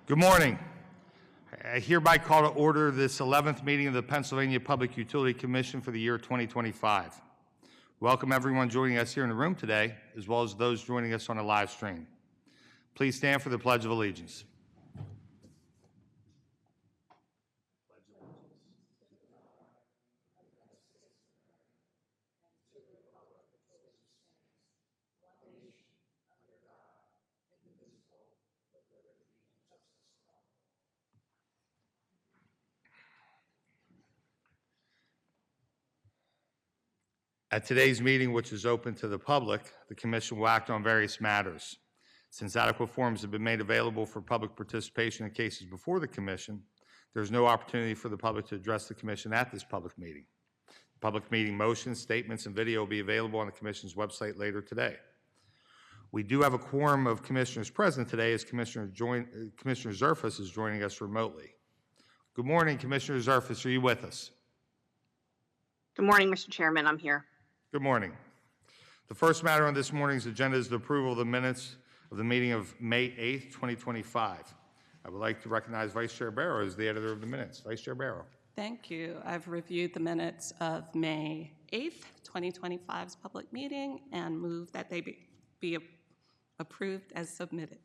Good morning. I hereby call to order this 11th meeting of the Pennsylvania Public Utility Commission for the year 2025. Welcome everyone joining us here in the room today, as well as those joining us on the live stream. Please stand for the Pledge of Allegiance. At today's meeting, which is open to the public, the Commission will act on various matters. Since adequate forms have been made available for public participation in cases before the Commission, there's no opportunity for the public to address the Commission at this public meeting. Public meeting motions, statements, and video will be available on the Commission's website later today. We do have a quorum of commissioners present today as Commissioner Zerfas is joining us remotely. Good morning, Commissioner Zerfas. Are you with us? Good morning, Mr. Chairman. I'm here. Good morning. The first matter on this morning's agenda is the approval of the minutes of the meeting of May 8th, 2025. I would like to recognize Vice Chair Barrow as the editor of the minutes. Vice Chair Barrow. Thank you. I've reviewed the minutes of May 8th, 2025's public meeting and move that they be approved as submitted.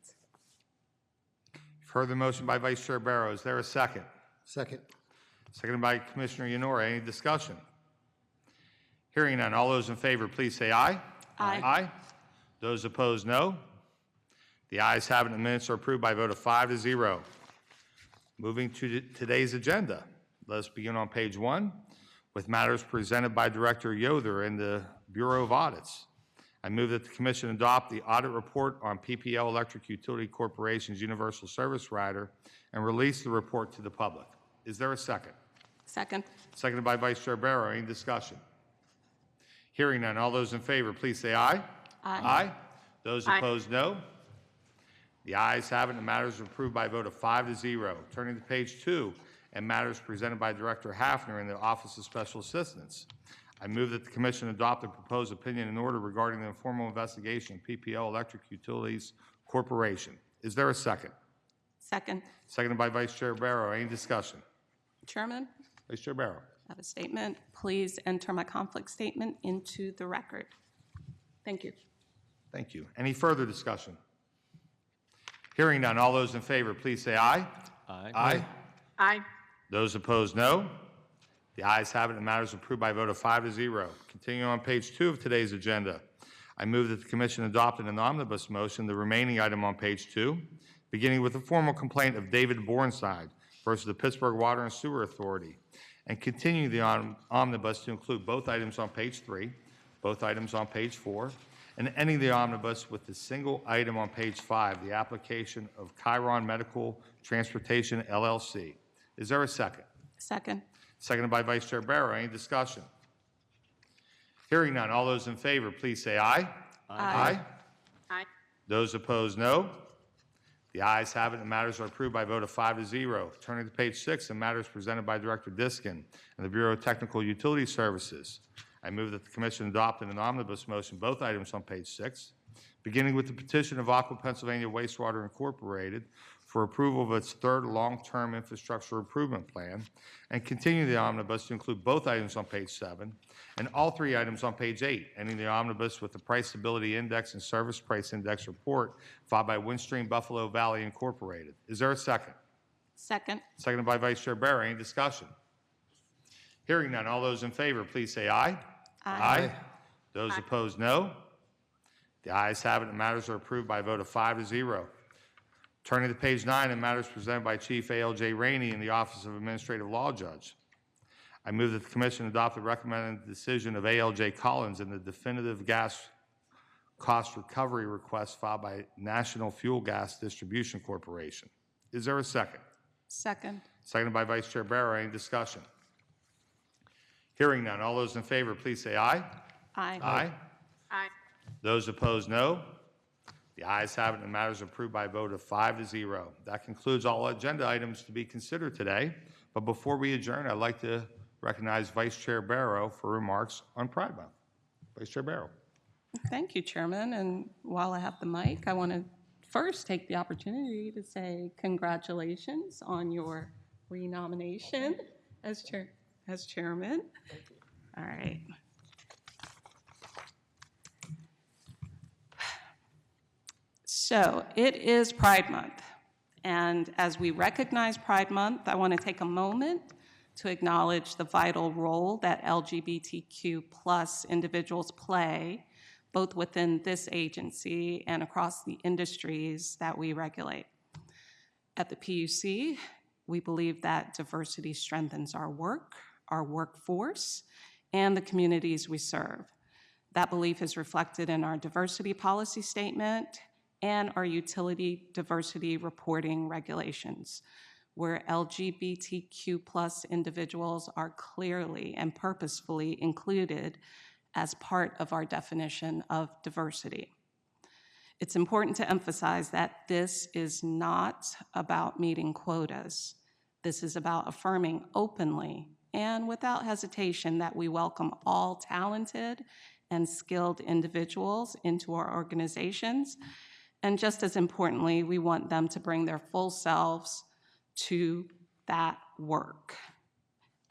You've heard the motion by Vice Chair Barrow. Is there a second? Second. Seconded by Commissioner Yanora. Any discussion? Hearing none. All those in favor, please say aye. Aye. Aye. Those opposed, no. The ayes have it. The minutes are approved by a vote of 5-0. Moving to today's agenda. Let's begin on page 1 with matters presented by Director Yoder in the Bureau of Audits. I move that the Commission adopt the audit report on PPL Electric Utility Corporation's Universal Service Rider and release the report to the public. Is there a second? Second. Seconded by Vice Chair Barrow. Any discussion? Hearing none. All those in favor, please say aye. Aye. Aye. Those opposed, no. The ayes have it. The matters are approved by a vote of 5-0. Turning to page 2 and matters presented by Director Hafner in the Office of Special Assistance. I move that the Commission adopt the proposed opinion and order regarding the informal investigation of PPL Electric Utilities Corporation. Is there a second? Second. Seconded by Vice Chair Barrow. Any discussion? Chairman, Vice Chair Barrow. I have a statement. Please enter my conflict statement into the record. Thank you. Thank you. Any further discussion? Hearing none. All those in favor, please say aye. Aye. Aye. Aye. Those opposed, no. The ayes have it. The matter is approved by a vote of 5-0. Continuing on page 2 of today's agenda, I move that the Commission adopt in an omnibus motion the remaining item on page 2, beginning with the formal complaint of David Bornside versus the Pittsburgh Water and Sewer Authority, and continue the omnibus to include both items on page 3, both items on page 4, and ending the omnibus with the single item on page 5, the application of Chiron Medical Transportation, LLC. Is there a second? Second. Seconded by Vice Chair Barrow. Any discussion? Hearing none. All those in favor, please say aye. Aye. Aye. Those opposed, no. The ayes have it. The matters are approved by a vote of 5-0. Turning to page 6 and matters presented by Director Diskin and the Bureau of Technical Utility Services. I move that the Commission adopt in an omnibus motion both items on page 6, beginning with the petition of Aqua Pennsylvania Wastewater Incorporated for approval of its third long-term infrastructure improvement plan, and continue the omnibus to include both items on page 7 and all 3 items on page 8, ending the omnibus with the Price Stability Index and Service Price Index report filed by Windstream Buffalo Valley Incorporated. Is there a second? Second. Seconded by Vice Chair Barrow. Any discussion? Hearing none. All those in favor, please say aye. Aye. Those opposed, no. The ayes have it. The matters are approved by a vote of 5-0. Turning to page 9 and matters presented by Chief A.L.J. Rainey in the Office of Administrative Law Judge. I move that the Commission adopt the recommended decision of A.L.J. Collins in the definitive gas cost recovery request filed by National Fuel Gas Distribution Corporation. Is there a second? Second. Seconded by Vice Chair Barrow. Any discussion? Hearing none. All those in favor, please say aye. Aye. Aye. Aye. Those opposed, no. The ayes have it, and the matter is approved by a vote of 5-0. That concludes all agenda items to be considered today. But before we adjourn, I'd like to recognize Vice Chair Barrow for remarks on Pride Month. Vice Chair Barrow. Thank you, Chairman. And while I have the mic, I want to first take the opportunity to say congratulations on your renomination as chairman. All right. So it is Pride Month. And as we recognize Pride Month, I want to take a moment to acknowledge the vital role that LGBTQ plus individuals play, both within this agency and across the industries that we regulate. At the PUC, we believe that diversity strengthens our work, our workforce, and the communities we serve. That belief is reflected in our diversity policy statement and our utility diversity reporting regulations, where LGBTQ plus individuals are clearly and purposefully included as part of our definition of diversity. It's important to emphasize that this is not about meeting quotas. This is about affirming openly and without hesitation that we welcome all talented and skilled individuals into our organizations. And just as importantly, we want them to bring their full selves to that work.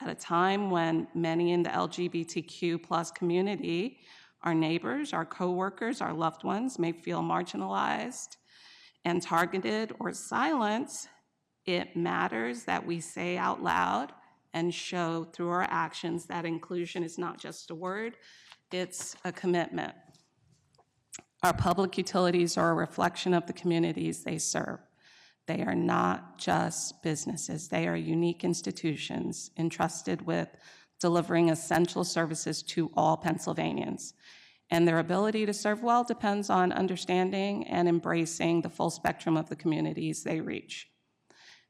At a time when many in the LGBTQ plus community, our neighbors, our coworkers, our loved ones may feel marginalized and targeted or silenced, it matters that we say out loud and show through our actions that inclusion is not just a word, it's a commitment. Our public utilities are a reflection of the communities they serve. They are not just businesses. They are unique institutions entrusted with delivering essential services to all Pennsylvanians. And their ability to serve well depends on understanding and embracing the full spectrum of the communities they reach.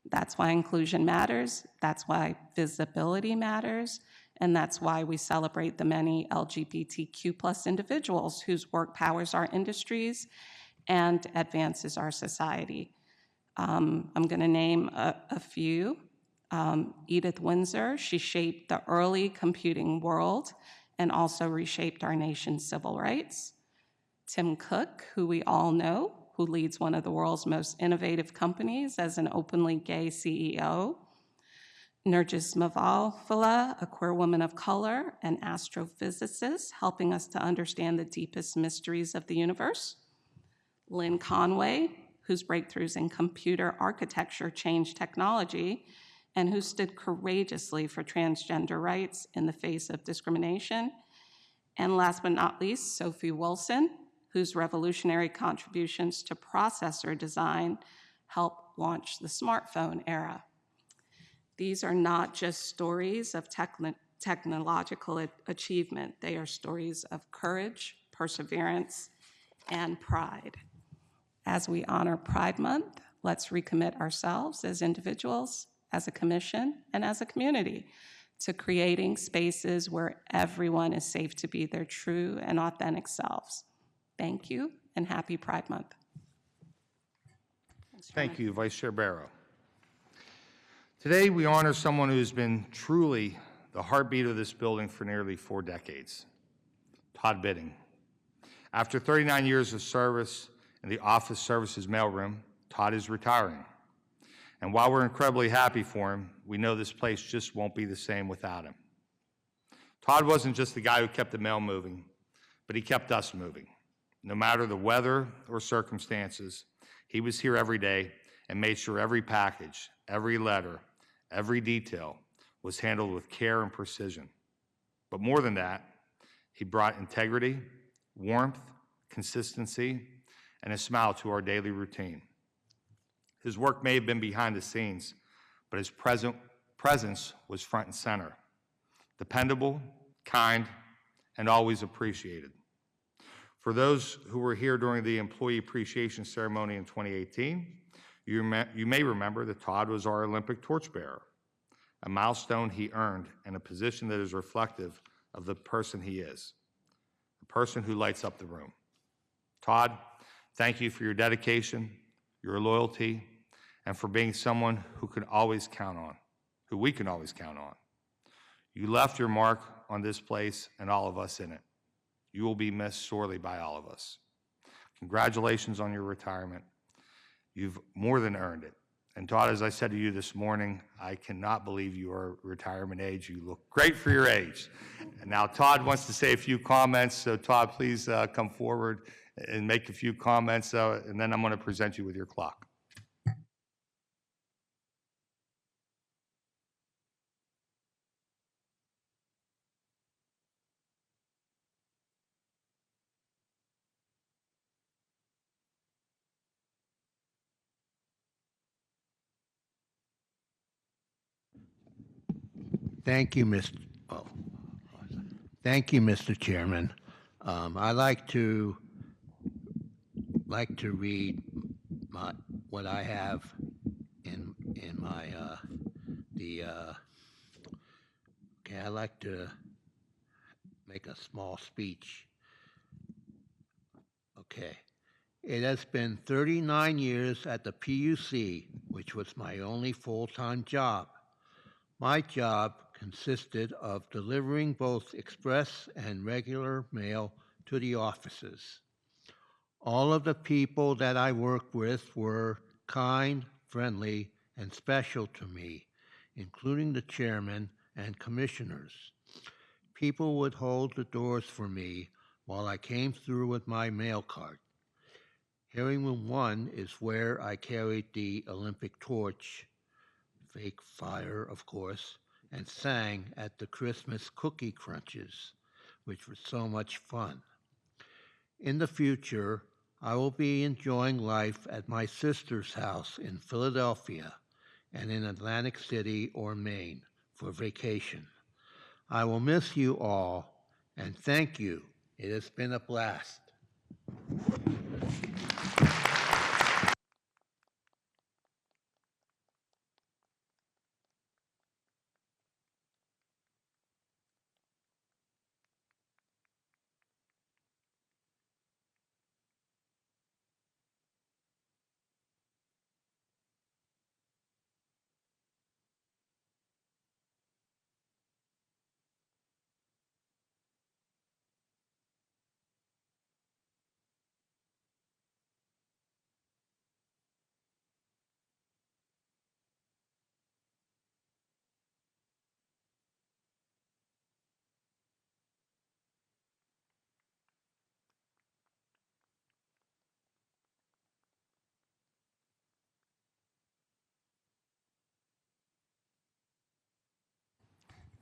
That's why inclusion matters. That's why visibility matters. And that's why we celebrate the many LGBTQ plus individuals whose work powers our industries and advances our society. I'm going to name a few. Edith Windsor, she shaped the early computing world and also reshaped our nation's civil rights. Tim Cook, who we all know, who leads one of the world's most innovative companies as an openly gay CEO. Nergis Mavalfala, a queer woman of color and astrophysicist, helping us to understand the deepest mysteries of the universe. Lynn Conway, whose breakthroughs in computer architecture changed technology, and who stood courageously for transgender rights in the face of discrimination. And last but not least, Sophie Wilson, whose revolutionary contributions to processor design helped launch the smartphone era. These are not just stories of technological achievement. They are stories of courage, perseverance, and pride. As we honor Pride Month, let's recommit ourselves as individuals, as a commission, and as a community to creating spaces where everyone is safe to be their true and authentic selves. Thank you, and happy Pride Month. Thank you, Vice Chair Barrow. Today, we honor someone who's been truly the heartbeat of this building for nearly 4 decades, Todd Bidding. After 39 years of service in the office services mailroom, Todd is retiring. And while we're incredibly happy for him, we know this place just won't be the same without him. Todd wasn't just the guy who kept the mail moving, but he kept us moving. No matter the weather or circumstances, he was here every day and made sure every package, every letter, every detail was handled with care and precision. But more than that, he brought integrity, warmth, consistency, and a smile to our daily routine. His work may have been behind the scenes, but his presence was front and center. Dependable, kind, and always appreciated. For those who were here during the Employee Appreciation Ceremony in 2018, you may remember that Todd was our Olympic torchbearer, a milestone he earned and a position that is reflective of the person he is, the person who lights up the room. Todd, thank you for your dedication, your loyalty, and for being someone who we can always count on. You left your mark on this place and all of us in it. You will be missed sorely by all of us. Congratulations on your retirement. You've more than earned it. And Todd, as I said to you this morning, I cannot believe you are retirement age. You look great for your age. And now Todd wants to say a few comments, so Todd, please come forward and make a few comments, and then I'm going to present you with your clock. Thank you, Mr. Oh, thank you, Mr. Chairman. I like to read what I have in my okay. I like to make a small speech. Okay. It has been 39 years at the PUC, which was my only full-time job. My job consisted of delivering both express and regular mail to the offices. All of the people that I worked with were kind, friendly, and special to me, including the chairman and commissioners. People would hold the doors for me while I came through with my mail cart. Hearing Room 1 is where I carried the Olympic torch, fake fire, of course, and sang at the Christmas cookie crunches, which was so much fun. In the future, I will be enjoying life at my sister's house in Philadelphia and in Atlantic City or Maine for vacation. I will miss you all, and thank you. It has been a blast.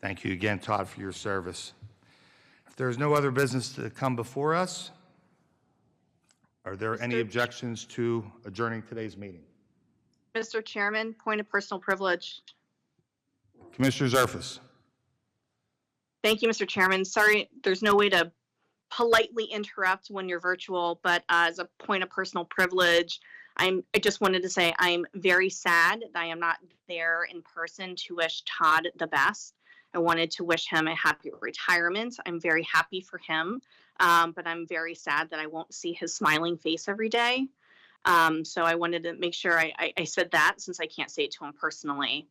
Thank you again, Todd, for your service. If there is no other business to come before us, are there any objections to adjourning today's meeting? Mr. Chairman, point of personal privilege. Commissioner Zerfus. Thank you, Mr. Chairman. Sorry, there's no way to politely interrupt when you're virtual, but as a point of personal privilege, I just wanted to say I'm very sad that I am not there in person to wish Todd the best. I wanted to wish him a happy retirement. I'm very happy for him, but I'm very sad that I won't see his smiling face every day. So I wanted to make sure I said that since I can't say it to him personally.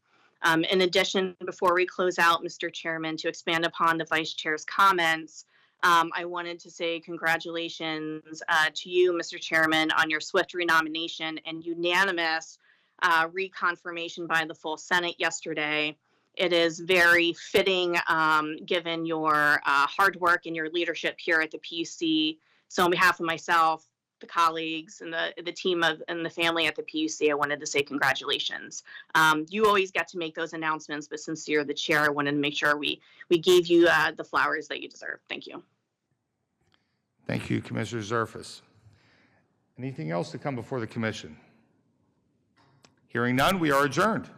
In addition, before we close out, Mr. Chairman, to expand upon the Vice Chair's comments, I wanted to say congratulations to you, Mr. Chairman, on your swift renomination and unanimous reconfirmation by the full Senate yesterday. It is very fitting given your hard work and your leadership here at the PUC. So on behalf of myself, the colleagues, and the team and the family at the PUC, I wanted to say congratulations. You always get to make those announcements, but since you're the chair, I wanted to make sure we gave you the flowers that you deserve. Thank you. Thank you, Commissioner Zerfus. Anything else to come before the commission? Hearing none, we are adjourned.